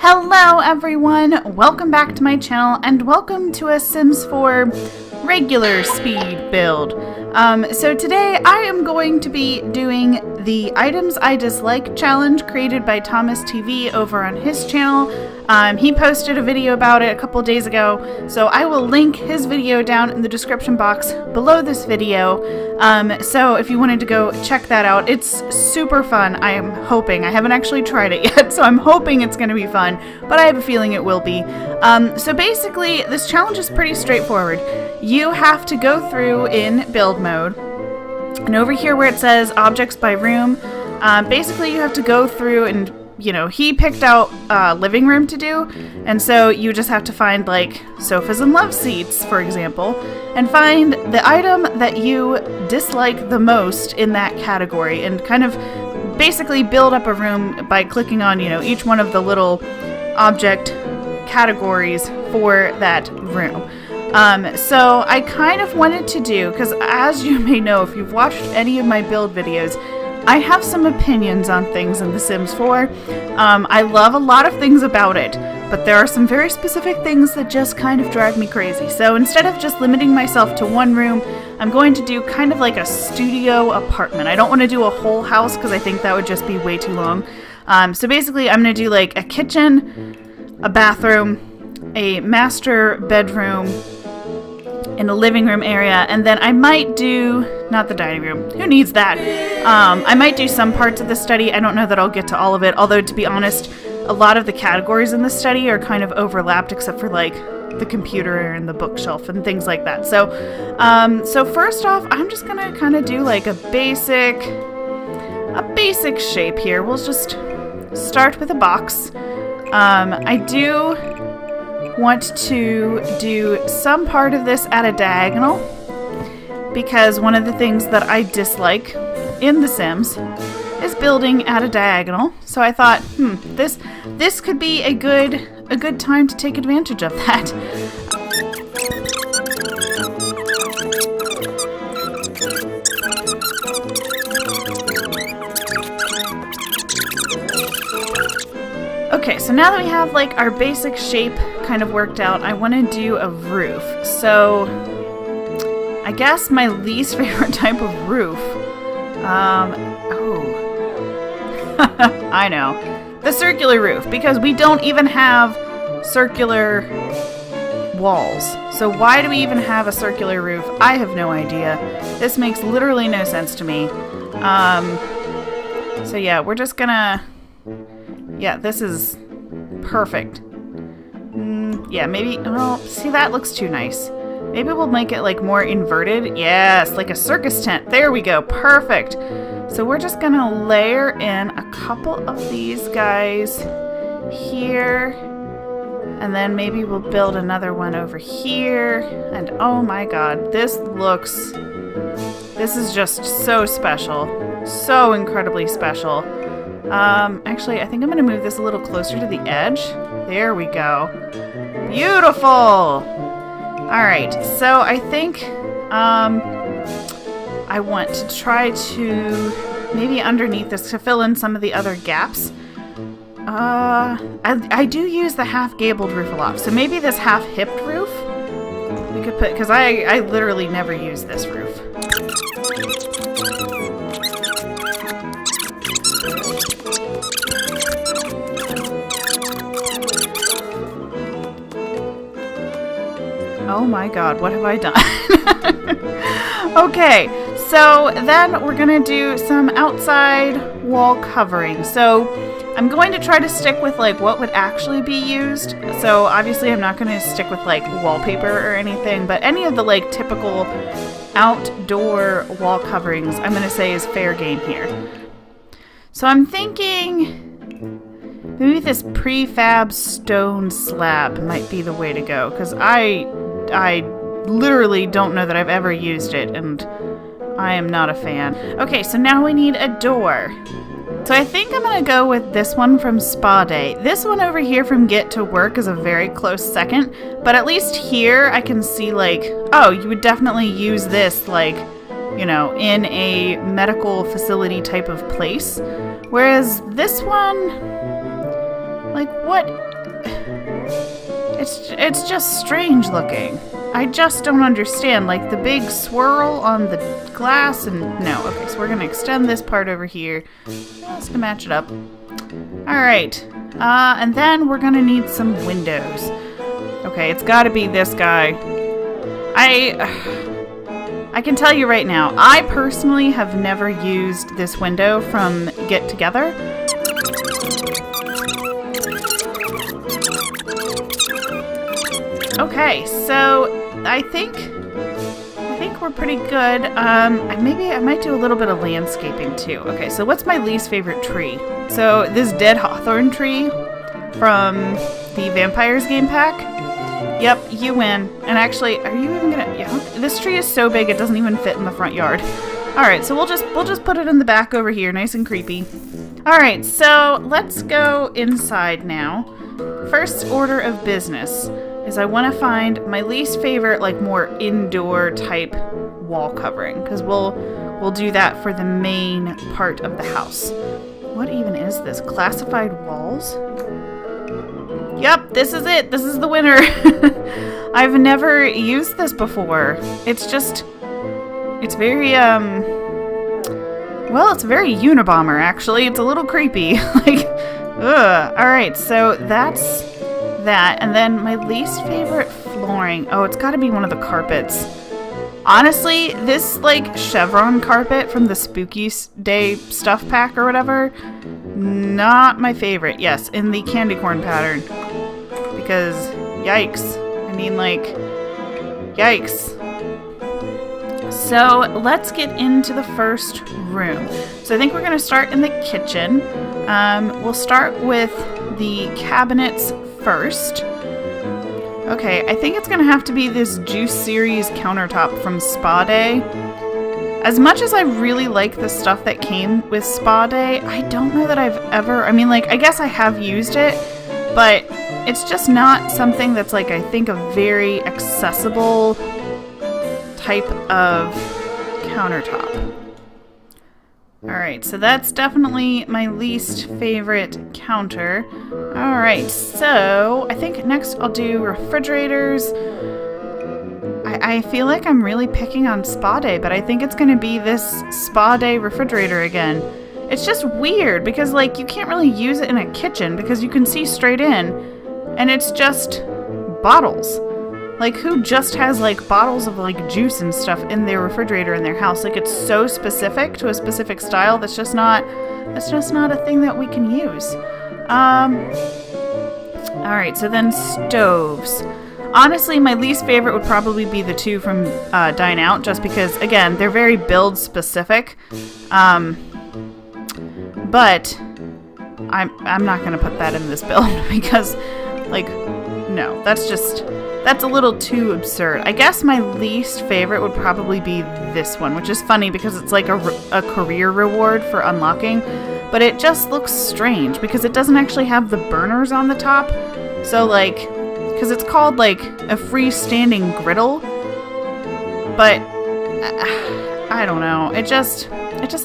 Hello everyone, welcome back to my channel and welcome to a Sims 4 regular speed build. So today I am going to be doing the Items I Dislike challenge created by ThomasTV over on his channel. He posted a video about it a couple days ago, so I will link his video down in the description box below this video. So if you wanted to go check that out, it's super fun. I am hoping. I haven't actually tried it yet, so I'm hoping it's going to be fun, but I have a feeling it will be. So basically, this challenge is pretty straightforward. You have to go through in build mode, and over here where it says objects by room, basically you have to go through and, you know, he picked out living room to do, and so you just have to find like sofas and love seats, for example, and find the item that you dislike the most in that category and kind of basically build up a room by clicking on, you know, each one of the little object categories for that room. So I kind of wanted to do, because as you may know if you've watched any of my build videos, I have some opinions on things in The Sims 4. I love a lot of things about it, but there are some very specific things that just kind of drive me crazy. So instead of just limiting myself to one room, I'm going to do kind of like a studio apartment. I don't want to do a whole house because I think that would just be way too long. So basically I'm going to do like a kitchen, a bathroom, a master bedroom, in a living room area, and then I might do, not the dining room, who needs that? I might do some parts of the study. I don't know that I'll get to all of it, although to be honest, a lot of the categories in the study are kind of overlapped except for like the computer and the bookshelf and things like that. So, so first off, I'm just gonna kind of do like a basic shape here. We'll just start with a box. I do want to do some part of this at a diagonal because one of the things that I dislike in The Sims is building at a diagonal. So I thought, this could be a good time to take advantage of that. Okay, so now that we have like our basic shape kind of worked out, I want to do a roof. So I guess my least favorite type of roof, I know, the circular roof, because we don't even have circular walls. So why do we even have a circular roof? I have no idea. This makes literally no sense to me. So yeah, we're just gonna, yeah, this is perfect. Yeah, maybe, well, see, that looks too nice. Maybe we'll make it like more inverted. Yes, like a circus tent. There we go. Perfect. So we're just gonna layer in a couple of these guys here, and then maybe we'll build another one over here. And oh my god, this is just so special. So incredibly special. Actually, I think I'm going to move this a little closer to the edge. There we go. Beautiful! Alright, so I think, I want to try to, maybe underneath this, to fill in some of the other gaps. I do use the half-gabled roof a lot, so maybe this half-hipped roof we could put, because I literally never use this roof. Oh my god, what have I done? Okay, so then we're gonna do some outside wall covering. So I'm going to try to stick with like what would actually be used. So obviously I'm not gonna stick with like wallpaper or anything, but any of the like typical outdoor wall coverings I'm gonna say is fair game here. So I'm thinking maybe this prefab stone slab might be the way to go, because I literally don't know that I've ever used it, and I am not a fan. Okay, so now we need a door. So I think I'm gonna go with this one from Spa Day. This one over here from Get to Work is a very close second, but at least here I can see like, oh, you would definitely use this like, you know, in a medical facility type of place. Whereas this one, like, what It's just strange looking. I just don't understand. Like the big swirl on the glass and no. Okay, so we're gonna extend this part over here just to match it up. Alright. And then we're gonna need some windows. Okay, it's gotta be this guy. I can tell you right now, I personally have never used this window from Get Together. Okay, so I think we're pretty good. Maybe I might do a little bit of landscaping too. Okay, so what's my least favorite tree? So this dead hawthorn tree from the Vampires game pack. Yep, you win. And actually, are you even gonna? Yeah, this tree is so big it doesn't even fit in the front yard. All right, so we'll just put it in the back over here, nice and creepy. All right, so let's go inside now. First order of business is I want to find my least favorite, like more indoor type wall covering, because we'll do that for the main part of the house. What even is this? Classified walls? Yep, this is it. This is the winner. I've never used this before. It's very, well, it's very Unabomber, actually. It's a little creepy. Like, ugh. Alright, so that's that. And then my least favorite flooring. Oh, it's gotta be one of the carpets. Honestly, this, like, chevron carpet from the Spooky Day stuff pack or whatever, not my favorite. Yes, in the candy corn pattern. Because, yikes. I mean, like, yikes. So, let's get into the first room. So I think we're going to start in the kitchen. We'll start with the cabinets first. Okay, I think it's going to have to be this Juice Series countertop from Spa Day. As much as I really like the stuff that came with Spa Day, I don't know that I've ever... I mean, like, I guess I have used it, but it's just not something that's, like, I think a very accessible type of countertop. Alright, so that's definitely my least favorite counter. Alright, so I think next I'll do refrigerators. I feel like I'm really picking on Spa Day, but I think it's going to be this Spa Day refrigerator again. It's just weird because, like, you can't really use it in a kitchen because you can see straight in, and it's just bottles. Like, who just has, like, bottles of, like, juice and stuff in their refrigerator in their house? Like, it's so specific to a specific style that's just not a thing that we can use. Alright, so then stoves. Honestly, my least favorite would probably be the two from Dine Out, just because, again, they're very build specific. But I'm not gonna put that in this build because, like, no, that's a little too absurd. I guess my least favorite would probably be this one, which is funny because it's like a career reward for unlocking, but it just looks strange because it doesn't actually have the burners on the top. So, like, because it's called, like, a freestanding griddle, but I don't know. It just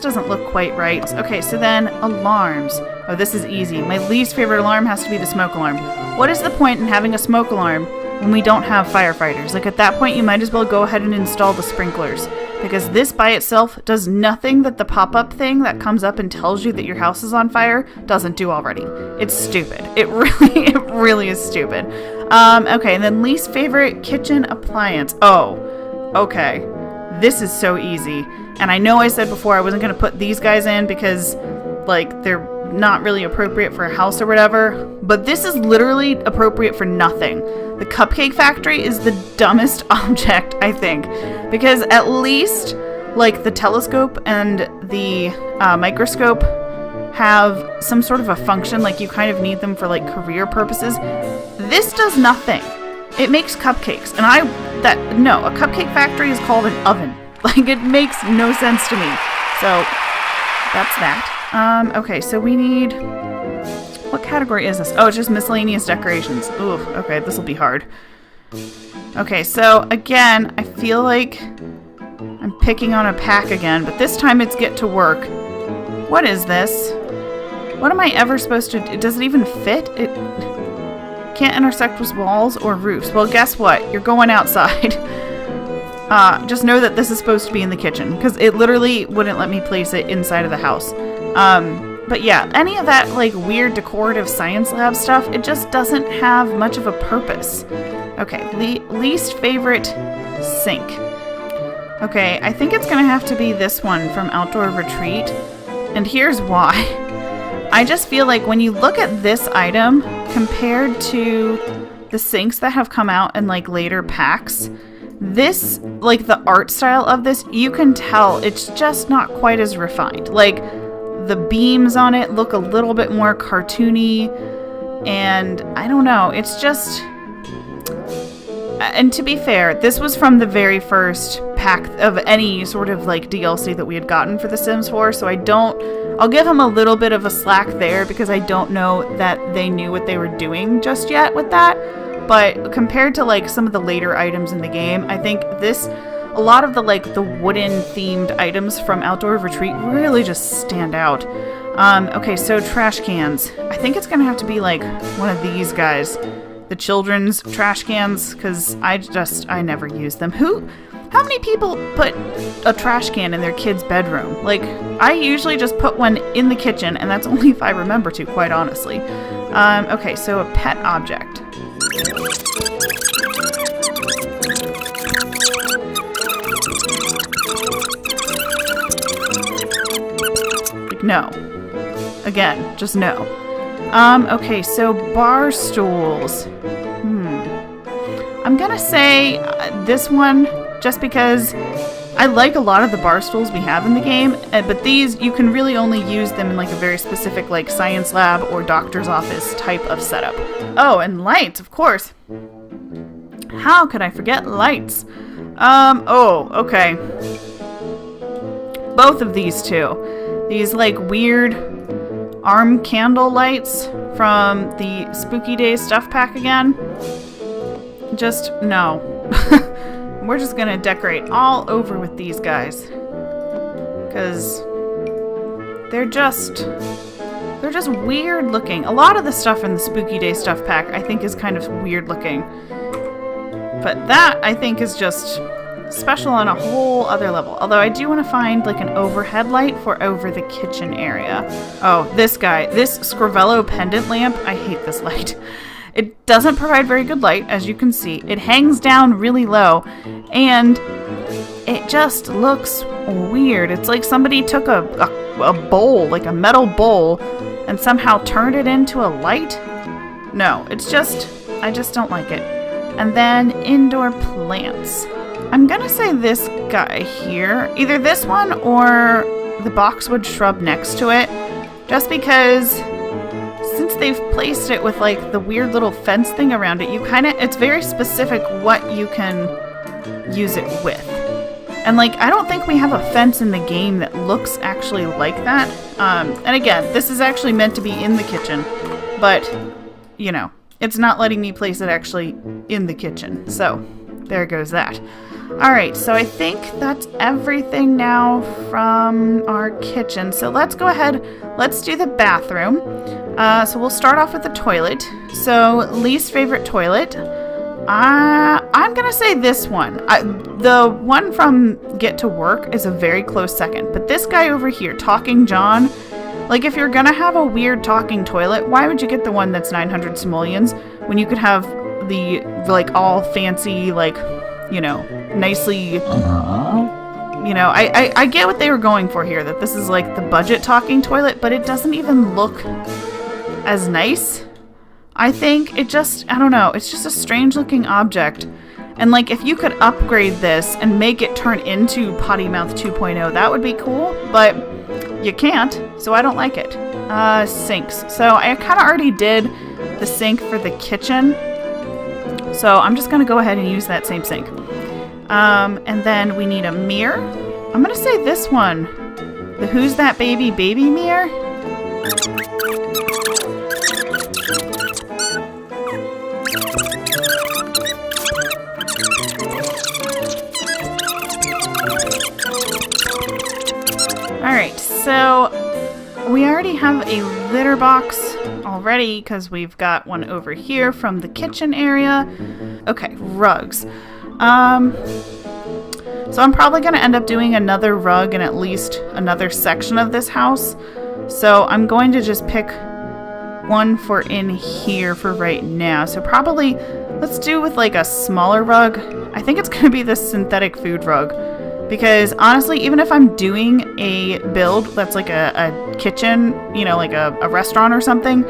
doesn't look quite right. Okay, so then alarms. Oh, this is easy. My least favorite alarm has to be the smoke alarm. What is the point in having a smoke alarm when we don't have firefighters? Like, at that point, you might as well go ahead and install the sprinklers, because this by itself does nothing that the pop-up thing that comes up and tells you that your house is on fire doesn't do already. It's stupid. It really is stupid. Okay, and then least favorite kitchen appliance. Oh, okay. This is so easy. And I know I said before I wasn't going to put these guys in because, like, they're not really appropriate for a house or whatever, but this is literally appropriate for nothing. The Cupcake Factory is the dumbest object, I think, because at least, like, the telescope and the microscope have some sort of a function, like you kind of need them for, like, career purposes. This does nothing. It makes cupcakes, and no, a Cupcake Factory is called an oven. Like, it makes no sense to me. So, that's that. Okay, so we need... What category is this? Oh, it's just miscellaneous decorations. Ooh, okay, this will be hard. Okay, so, again, I feel like I'm picking on a pack again, but this time it's get to work. What is this? What am I ever supposed to do? Does it even fit? Can't intersect with walls or roofs. Well, guess what? You're going outside. Just know that this is supposed to be in the kitchen, because it literally wouldn't let me place it inside of the house. But yeah, any of that like weird decorative science lab stuff, it just doesn't have much of a purpose. Okay, least favorite sink. Okay, I think it's gonna have to be this one from Outdoor Retreat, and here's why. I just feel like when you look at this item compared to the sinks that have come out in like later packs, this, like the art style of this, you can tell it's just not quite as refined. Like the beams on it look a little bit more cartoony, and I don't know, it's just... And to be fair, this was from the very first pack of any sort of like DLC that we had gotten for The Sims 4, so I'll give them a little bit of a slack there, because I don't know that they knew what they were doing just yet with that. But compared to like some of the later items in the game, I think a lot of the like the wooden themed items from Outdoor Retreat really just stand out. Okay, so trash cans. I think it's gonna have to be like one of these guys. The children's trash cans, because I never use them. How many people put a trash can in their kid's bedroom? Like, I usually just put one in the kitchen, and that's only if I remember to, quite honestly. Okay, so a pet object. Like, no. Again, just no. Okay, so bar stools. I'm gonna say this one, just because I like a lot of the bar stools we have in the game, but these, you can really only use them in like a very specific like science lab or doctor's office type of setup. Oh, and lights, of course. How could I forget lights? Oh, okay. Both of these two. These like weird arm candle lights from the Spooky Days stuff pack again. Just no. We're just gonna decorate all over with these guys, because they're just weird looking. A lot of the stuff in the Spooky Day stuff pack I think is kind of weird looking, but that I think is just special on a whole other level. Although I do want to find like an overhead light for over the kitchen area. Oh, this guy, this Scrivello pendant lamp. I hate this light. It doesn't provide very good light, as you can see. It hangs down really low, and it just looks weird. It's like somebody took a bowl, like a metal bowl, and somehow turned it into a light. No, it's just, I just don't like it. And then indoor plants. I'm gonna say this guy here. Either this one or the boxwood shrub next to it, just because since they've placed it with like the weird little fence thing around it, it's very specific what you can use it with. And like, I don't think we have a fence in the game that looks actually like that. And again, this is actually meant to be in the kitchen, but you know, it's not letting me place it actually in the kitchen. So there goes that. Alright, so I think that's everything now from our kitchen. So let's go ahead, let's do the bathroom. So we'll start off with the toilet. So least favorite toilet. I'm gonna say this one. The one from Get to Work is a very close second. But this guy over here, Talking John, like if you're gonna have a weird talking toilet, why would you get the one that's 900 simoleons when you could have the like all fancy, like, you know, nicely, you know, I get what they were going for here, that this is like the budget talking toilet, but it doesn't even look as nice. I think it just, I don't know, it's just a strange looking object. And like, if you could upgrade this and make it turn into Potty Mouth 2.0, that would be cool, but you can't, so I don't like it. Sinks. So I kind of already did the sink for the kitchen, so I'm just going to go ahead and use that same sink. And then we need a mirror. I'm going to say this one. The Who's That Baby mirror. Alright, so we already have a litter box already because we've got one over here from the kitchen area. Okay, rugs. So I'm probably going to end up doing another rug in at least another section of this house. So I'm going to just pick one for in here for right now. So probably let's do with like a smaller rug. I think it's going to be the synthetic food rug. Because honestly, even if I'm doing a build that's like a kitchen, you know, like a restaurant or something,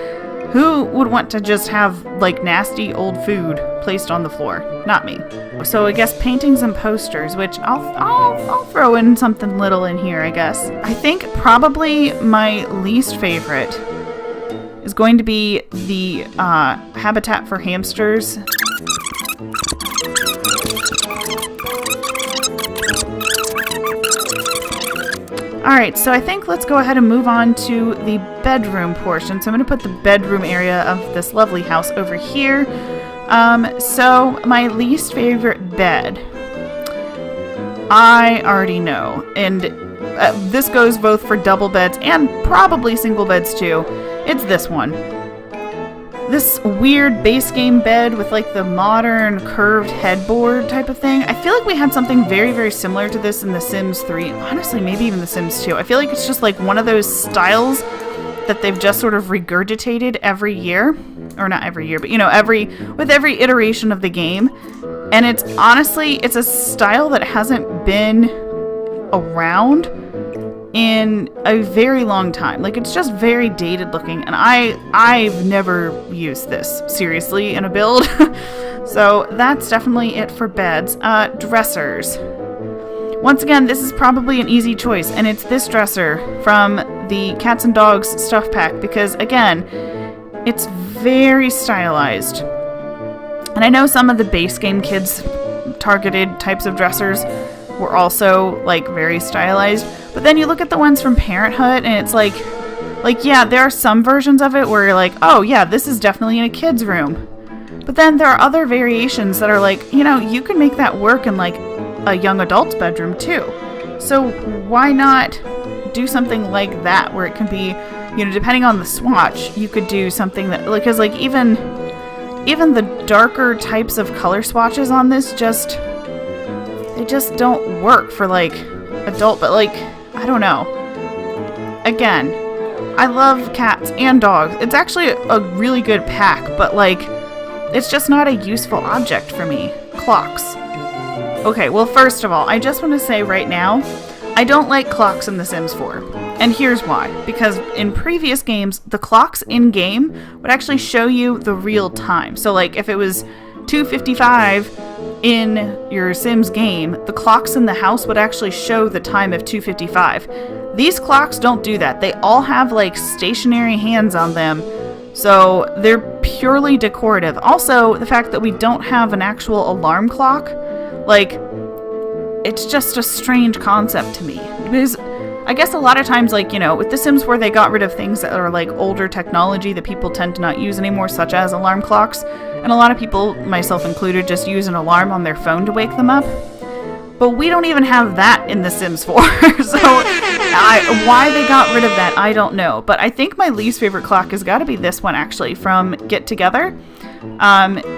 who would want to just have like nasty old food placed on the floor? Not me. So I guess paintings and posters, which I'll throw in something little in here, I guess. I think probably my least favorite is going to be the habitat for hamsters. Alright, so I think let's go ahead and move on to the bedroom portion. So I'm going to put the bedroom area of this lovely house over here. So my least favorite bed, I already know. And this goes both for double beds and probably single beds too. It's this one. This weird base game bed with like the modern curved headboard type of thing. I feel like we had something very, very similar to this in The Sims 3. Honestly, maybe even The Sims 2. I feel like it's just like one of those styles that they've just sort of regurgitated every year. Or not every year, but you know, with every iteration of the game. And it's honestly, it's a style that hasn't been around in a very long time. Like, it's just very dated looking, and I've never used this seriously in a build. So that's definitely it for beds. Dressers. Once again, this is probably an easy choice, and it's this dresser from the Cats and Dogs stuff pack, because again, it's very stylized. And I know some of the base game kids targeted types of dressers were also like very stylized, but then you look at the ones from Parenthood and it's like yeah, there are some versions of it where you're like, oh yeah, this is definitely in a kid's room. But then there are other variations that are like, you know, you can make that work in like a young adult's bedroom too. So why not do something like that where it can be, you know, depending on the swatch, you could do something that, like, because like even the darker types of color swatches on this they just don't work for like adult, but like, I don't know. Again, I love cats and dogs. It's actually a really good pack, but like, it's just not a useful object for me. Clocks. Okay, well, first of all, I just want to say right now, I don't like clocks in The Sims 4. And here's why. Because in previous games, the clocks in-game would actually show you the real time. So like, if it was 2:55 in your Sims game, the clocks in the house would actually show the time of 2:55. These clocks don't do that. They all have like stationary hands on them, so they're purely decorative. Also, the fact that we don't have an actual alarm clock, like, it's just a strange concept to me. Because I guess a lot of times, like, you know, with The Sims 4, they got rid of things that are like older technology that people tend to not use anymore, such as alarm clocks. And a lot of people, myself included, just use an alarm on their phone to wake them up. But we don't even have that in The Sims 4. So why they got rid of that, I don't know. But I think my least favorite clock has got to be this one, actually, from Get Together.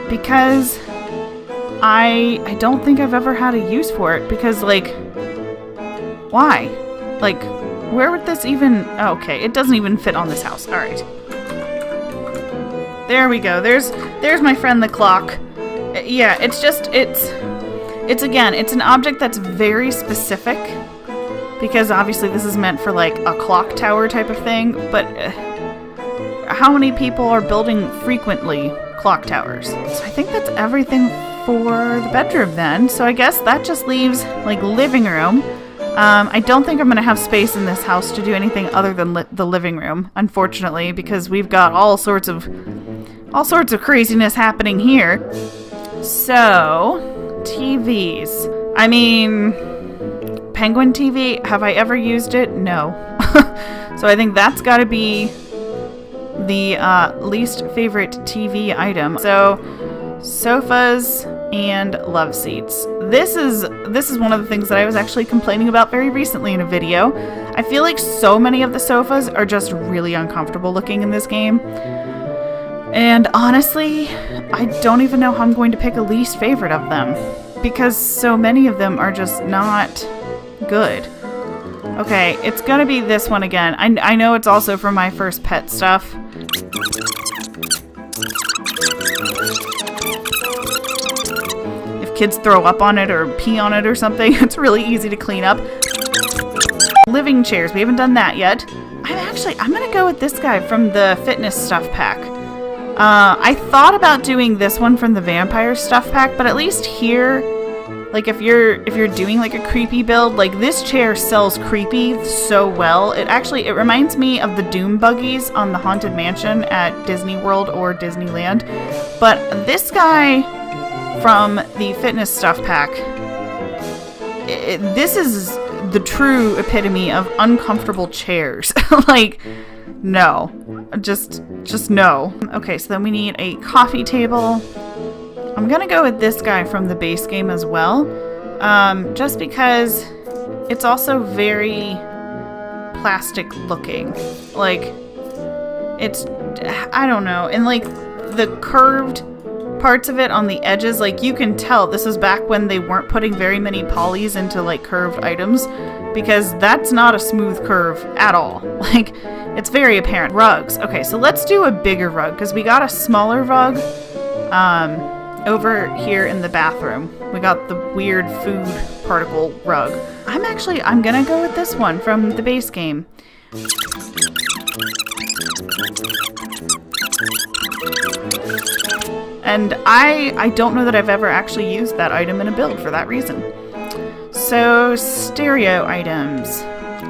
Because I don't think I've ever had a use for it. Because, like, why? Like, where would this even... Oh, okay, it doesn't even fit on this house. All right. There we go. There's my friend the clock. Yeah, it's just, it's again, it's an object that's very specific, because obviously this is meant for like a clock tower type of thing, but how many people are building frequently clock towers? So I think that's everything for the bedroom then. So I guess that just leaves like living room. I don't think I'm going to have space in this house to do anything other than the living room, unfortunately, because we've got all sorts of craziness happening here. So, TVs. I mean, Penguin TV, have I ever used it? No. So I think that's got to be the least favorite TV item. So, sofas and love seats. this is one of the things that I was actually complaining about very recently in a video. I feel like so many of the sofas are just really uncomfortable looking in this game. And honestly, I don't even know how I'm going to pick a least favorite of them, because so many of them are just not good. Okay, it's gonna be this one again. I know it's also for my first pet stuff. If kids throw up on it or pee on it or something, it's really easy to clean up. Living chairs, we haven't done that yet. I'm gonna go with this guy from the fitness stuff pack. I thought about doing this one from the vampire stuff pack, but at least here, like if you're doing like a creepy build, like this chair sells creepy so well. It reminds me of the Doom buggies on the Haunted Mansion at Disney World or Disneyland. But this guy from the fitness stuff pack, this is the true epitome of uncomfortable chairs. Like, no. Just no. Okay, so then we need a coffee table. I'm gonna go with this guy from the base game as well, just because it's also very plastic looking. Like, it's, I don't know, and like the curved parts of it on the edges, like you can tell this is back when they weren't putting very many polys into like curved items, because that's not a smooth curve at all. Like, it's very apparent. Rugs. Okay, so let's do a bigger rug, because we got a smaller rug over here in the bathroom. We got the weird food particle rug. I'm gonna go with this one from the base game. And I don't know that I've ever actually used that item in a build for that reason. So, stereo items.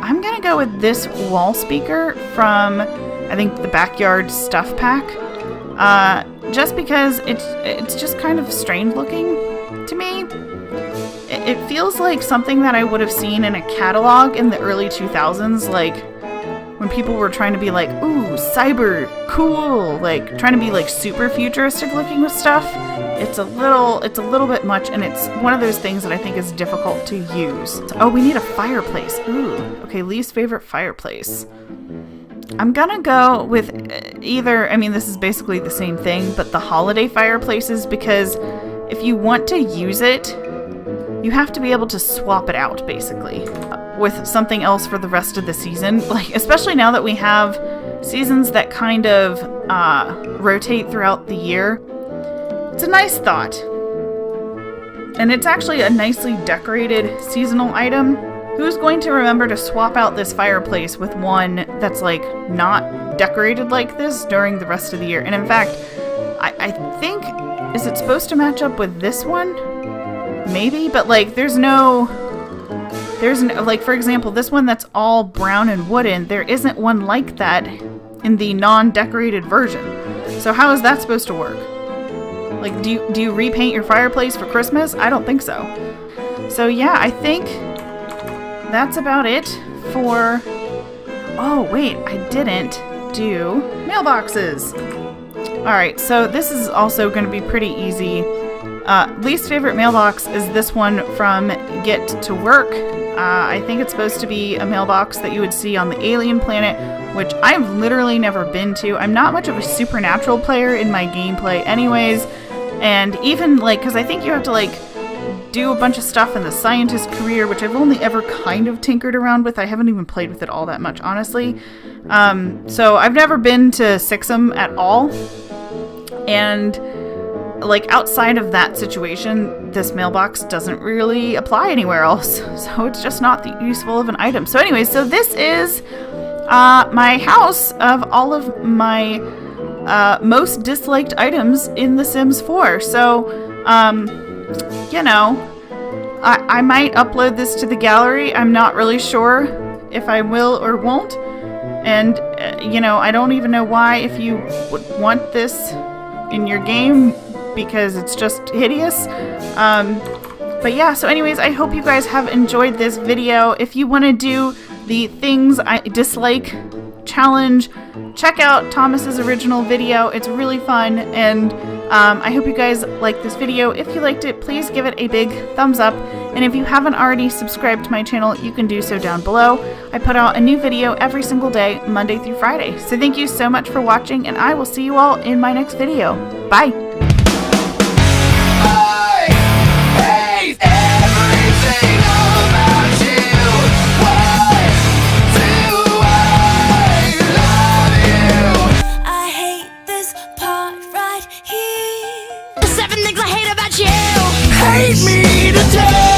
I'm gonna go with this wall speaker from, I think, the backyard stuff pack. Just because it's just kind of strange looking to me. It feels like something that I would have seen in a catalog in the early 2000s, like when people were trying to be like, ooh, cyber, cool, like trying to be like super futuristic looking with stuff. It's a little bit much, and it's one of those things that I think is difficult to use. Oh, we need a fireplace. Ooh, okay, least favorite fireplace. I'm gonna go with either, I mean, this is basically the same thing, but the holiday fireplaces, because if you want to use it, you have to be able to swap it out, basically, with something else for the rest of the season. Like, especially now that we have seasons that kind of rotate throughout the year. It's a nice thought. And it's actually a nicely decorated seasonal item. Who's going to remember to swap out this fireplace with one that's like not decorated like this during the rest of the year? And in fact, I think, is it supposed to match up with this one? Maybe, but like there's no, like for example, this one that's all brown and wooden, there isn't one like that in the non-decorated version. So how is that supposed to work? Like, do you repaint your fireplace for Christmas? I don't think so. So yeah, I think that's about it for... Oh, wait, I didn't do mailboxes. Alright, so this is also going to be pretty easy. Least favorite mailbox is this one from Get to Work. I think it's supposed to be a mailbox that you would see on the alien planet, which I've literally never been to. I'm not much of a supernatural player in my gameplay anyways. And even, like, because I think you have to, like, do a bunch of stuff in the scientist career, which I've only ever kind of tinkered around with. I haven't even played with it all that much, honestly. So I've never been to Sixum at all. And, like, outside of that situation, this mailbox doesn't really apply anywhere else. So it's just not the useful of an item. So anyways, so this is my house of all of my most disliked items in The Sims 4. So, you know, I might upload this to the gallery. I'm not really sure if I will or won't. And, you know, I don't even know why if you would want this in your game, because it's just hideous. But yeah, so anyways, I hope you guys have enjoyed this video. If you want to do the things I dislike challenge, check out Thomas's original video. It's really fun, and I hope you guys liked this video. If you liked it, please give it a big thumbs up. And if you haven't already subscribed to my channel, you can do so down below. I put out a new video every single day, Monday through Friday. So thank you so much for watching, and I will see you all in my next video. Bye! Hate me to death.